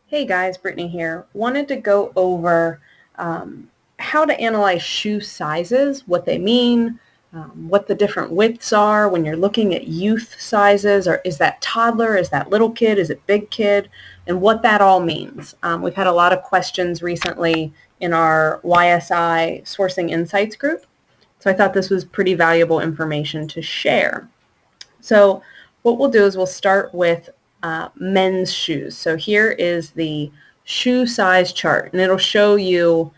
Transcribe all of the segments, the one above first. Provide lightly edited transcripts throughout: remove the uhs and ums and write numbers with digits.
Hey guys, Brittany here. Wanted to go over how to analyze shoe sizes, what they mean, what the different widths are when you're looking at youth sizes, or is that toddler, is that little kid, is it big kid, and what that all means. We've had a lot of questions recently in our YSI Sourcing Insights group, so I thought this was pretty valuable information to share. So what we'll do is we'll start with men's shoes. So here is the shoe size chart, and it'll show you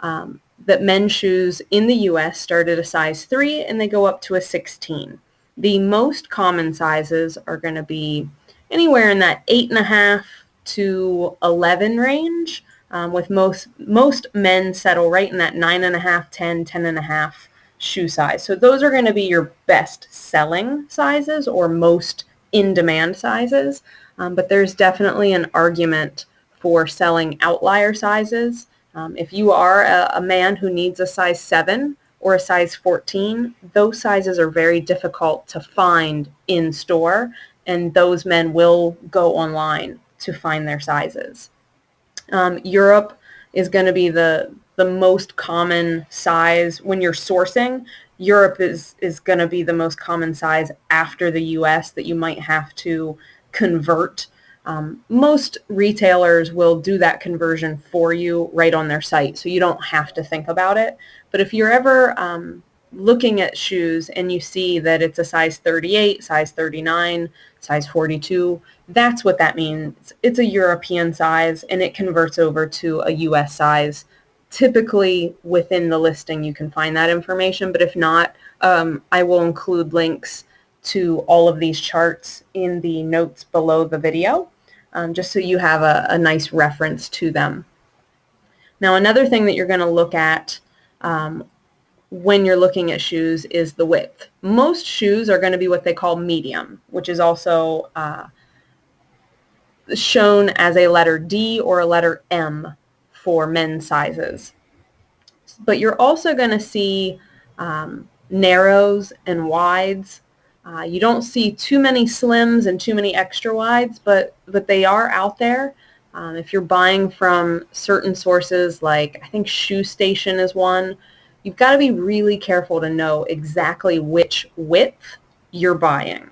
that men's shoes in the US start at a size 3 and they go up to a 16. The most common sizes are going to be anywhere in that 8.5 to 11 range, with most men settle right in that 9.5, 10, 10.5 shoe size. So those are going to be your best selling sizes or most in-demand sizes, but there's definitely an argument for selling outlier sizes. If you are a man who needs a size 7 or a size 14, those sizes are very difficult to find in store, and those men will go online to find their sizes. Europe is going to be the most common size when you're sourcing. Europe is going to be the most common size after the US that you might have to convert. Most retailers will do that conversion for you right on their site, so you don't have to think about it. But if you're ever looking at shoes and you see that it's a size 38, size 39, size 42, that's what that means. It's a European size and it converts over to a US size. Typically within the listing you can find that information, but if not, I will include links to all of these charts in the notes below the video, just so you have a nice reference to them. Now, another thing that you're going to look at when you're looking at shoes is the width. Most shoes are going to be what they call medium, which is also shown as a letter D or a letter M for men's sizes. But you're also going to see narrows and wides. You don't see too many slims and too many extra wides, but they are out there. If you're buying from certain sources, like I think Shoe Station is one, you've got to be really careful to know exactly which width you're buying,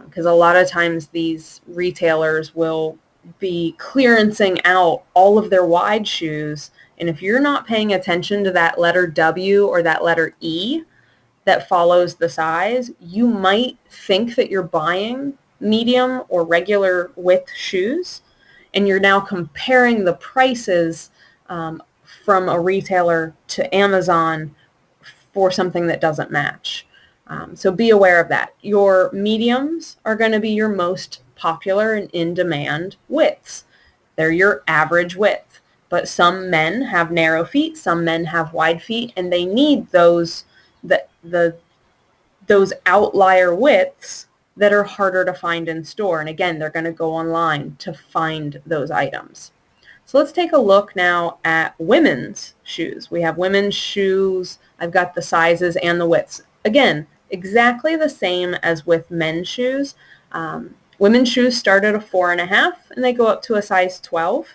because a lot of times these retailers will be clearancing out all of their wide shoes, and if you're not paying attention to that letter W or that letter E that follows the size, you might think that you're buying medium or regular width shoes, and you're now comparing the prices from a retailer to Amazon for something that doesn't match. So be aware of that. Your mediums are going to be your most popular and in-demand widths. They're your average width. But some men have narrow feet, some men have wide feet, and they need those outlier widths that are harder to find in store. And again, they're going to go online to find those items. So let's take a look now at women's shoes. We have women's shoes. I've got the sizes and the widths. Again, exactly the same as with men's shoes. Women's shoes start at a 4.5 and they go up to a size 12,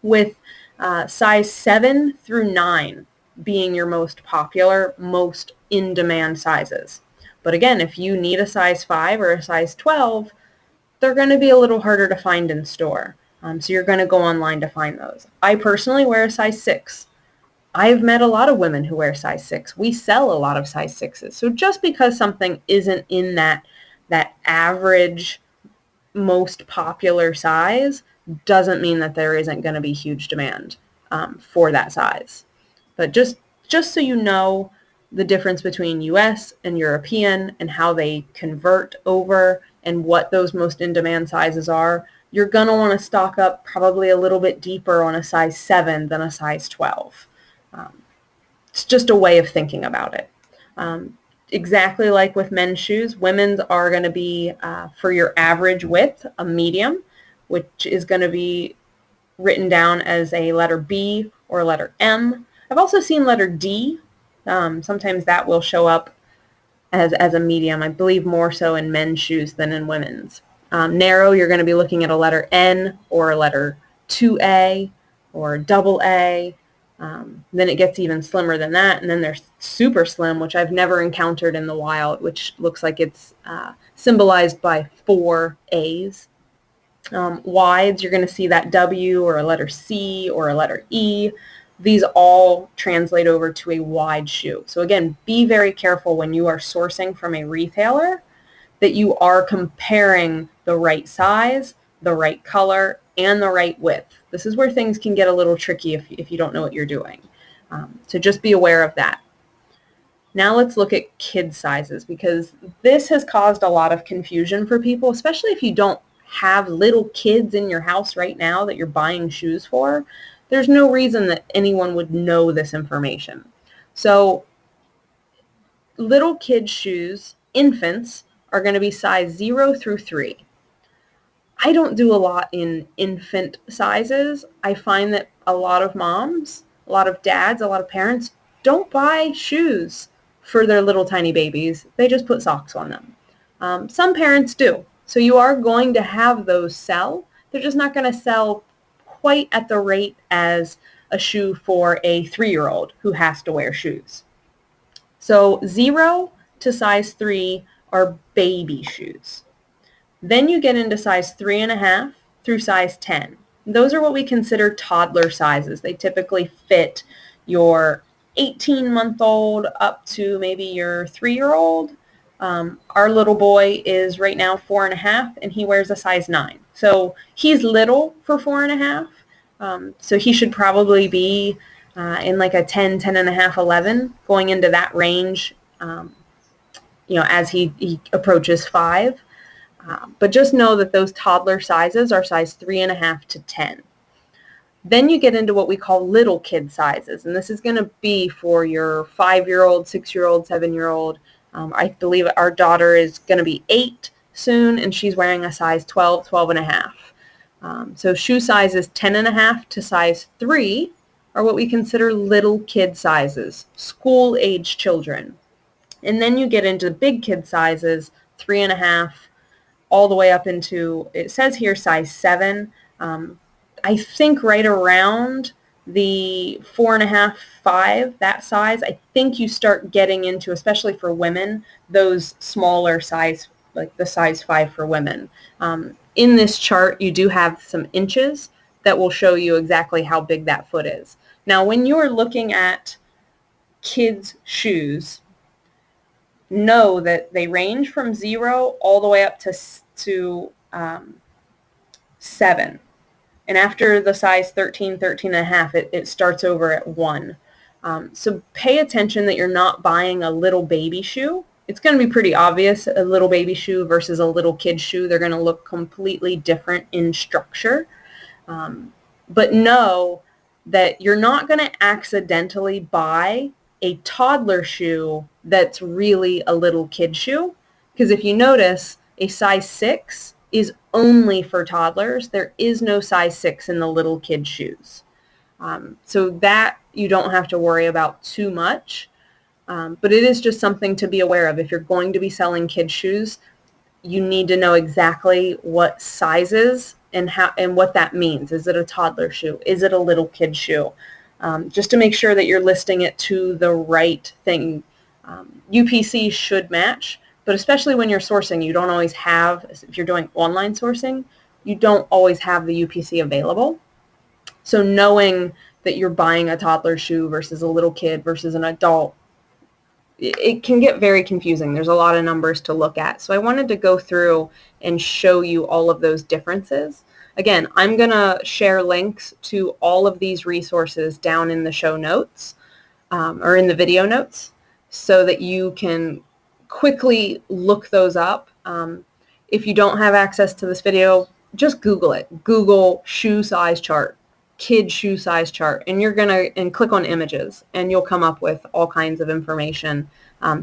with size 7 through 9 being your most popular, most in-demand sizes. But again, if you need a size 5 or a size 12, they're going to be a little harder to find in store. So you're going to go online to find those. I personally wear a size 6. I've met a lot of women who wear size 6. We sell a lot of size 6s. So just because something isn't in that average, most popular size doesn't mean that there isn't going to be huge demand for that size. But just so you know the difference between US and European and how they convert over and what those most in-demand sizes are, you're going to want to stock up probably a little bit deeper on a size 7 than a size 12. It's just a way of thinking about it. Exactly like with men's shoes, women's are going to be, for your average width, a medium, which is going to be written down as a letter B or a letter M. I've also seen letter D. Sometimes that will show up as a medium, I believe more so in men's shoes than in women's. Narrow, you're going to be looking at a letter N or a letter 2A or double A. Then it gets even slimmer than that, and then there's super slim, which I've never encountered in the wild, which looks like it's symbolized by 4 A's. Wides, you're going to see that W or a letter C or a letter E. These all translate over to a wide shoe. So again, be very careful when you are sourcing from a retailer that you are comparing the right size, the right color, and the right width. This is where things can get a little tricky if you don't know what you're doing. So just be aware of that. Now let's look at kid sizes, because this has caused a lot of confusion for people, especially if you don't have little kids in your house right now that you're buying shoes for. There's no reason that anyone would know this information. So little kid shoes, infants, are going to be size 0 through 3. I don't do a lot in infant sizes. I find that a lot of moms, a lot of dads, a lot of parents don't buy shoes for their little tiny babies. They just put socks on them. Some parents do. So you are going to have those sell. They're just not going to sell quite at the rate as a shoe for a 3-year-old who has to wear shoes. So 0 to size 3 are baby shoes. Then you get into size 3.5 through size 10. Those are what we consider toddler sizes. They typically fit your 18-month-old up to maybe your 3-year-old. Our little boy is right now 4.5, and he wears a size 9. So he's little for 4.5. So he should probably be in like a 10, 10.5, 11, going into that range, as he approaches 5. But just know that those toddler sizes are size 3.5 to 10. Then you get into what we call little kid sizes, and this is going to be for your 5-year-old, 6-year-old, 7-year-old. I believe our daughter is going to be 8 soon, and she's wearing a size 12, 12.5. So shoe sizes 10.5 to size 3 are what we consider little kid sizes, school-age children. And then you get into big kid sizes, 3.5, all the way up into, it says here, size 7. I think right around the 4.5, 5, that size, I think you start getting into, especially for women, those smaller size, like the size 5 for women. In this chart, you do have some inches that will show you exactly how big that foot is. Now, when you're looking at kids' shoes, know that they range from 0 all the way up to 7. And after the size 13, 13.5, it starts over at 1. So pay attention that you're not buying a little baby shoe. It's going to be pretty obvious, a little baby shoe versus a little kid shoe. They're going to look completely different in structure. But know that you're not going to accidentally buy a toddler shoe that's really a little kid shoe. Because if you notice, a size 6 is only for toddlers. There is no size 6 in the little kid shoes. So that you don't have to worry about too much. But it is just something to be aware of. If you're going to be selling kid shoes, you need to know exactly what sizes and how and what that means. Is it a toddler shoe? Is it a little kid shoe? Just to make sure that you're listing it to the right thing. UPC should match, but especially when you're sourcing, you don't always have, if you're doing online sourcing, you don't always have the UPC available. So knowing that you're buying a toddler shoe versus a little kid versus an adult, it can get very confusing. There's a lot of numbers to look at. So I wanted to go through and show you all of those differences. Again, I'm going to share links to all of these resources down in the show notes or in the video notes so that you can quickly look those up. If you don't have access to this video, just Google it. Google shoe size chart, kid shoe size chart, and you're going to click on images, and you'll come up with all kinds of information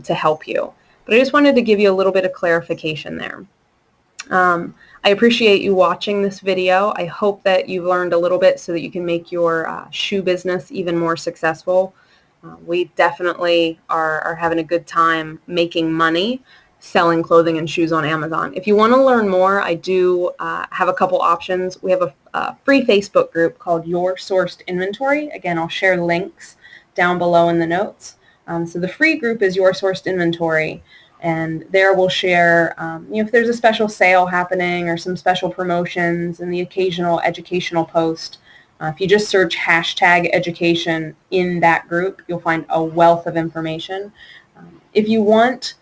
to help you. But I just wanted to give you a little bit of clarification there. I appreciate you watching this video. I hope that you've learned a little bit so that you can make your shoe business even more successful. We definitely are having a good time making money. selling clothing and shoes on Amazon. If you want to learn more, I do have a couple options. We have a free Facebook group called Your Sourced Inventory. Again, I'll share links down below in the notes. So the free group is Your Sourced Inventory, and there we'll share if there's a special sale happening or some special promotions and the occasional educational post. If you just search hashtag education in that group, you'll find a wealth of information. If you want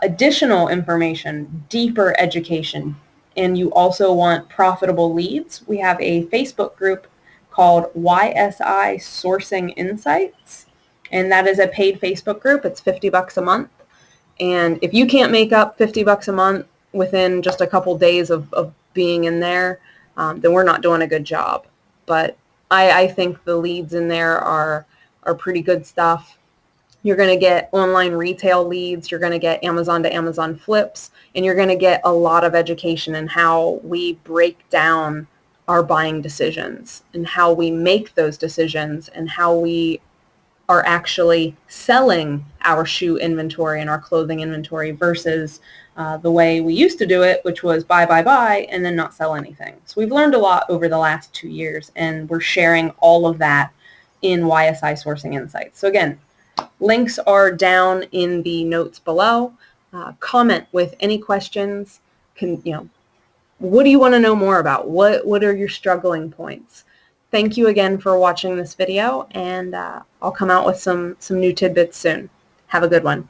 additional information, deeper education, and you also want profitable leads, we have a Facebook group called YSI Sourcing Insights, and that is a paid Facebook group. It's $50 a month, and if you can't make up $50 a month within just a couple days of being in there, then we're not doing a good job. But I think the leads in there are pretty good stuff. You're going to get online retail leads, you're going to get Amazon to Amazon flips, and you're going to get a lot of education in how we break down our buying decisions and how we make those decisions and how we are actually selling our shoe inventory and our clothing inventory versus the way we used to do it, which was buy, and then not sell anything. So we've learned a lot over the last 2 years, and we're sharing all of that in YSI Sourcing Insights. So again, links are down in the notes below. Comment with any questions. What do you want to know more about? What are your struggling points? Thank you again for watching this video, and I'll come out with some new tidbits soon. Have a good one.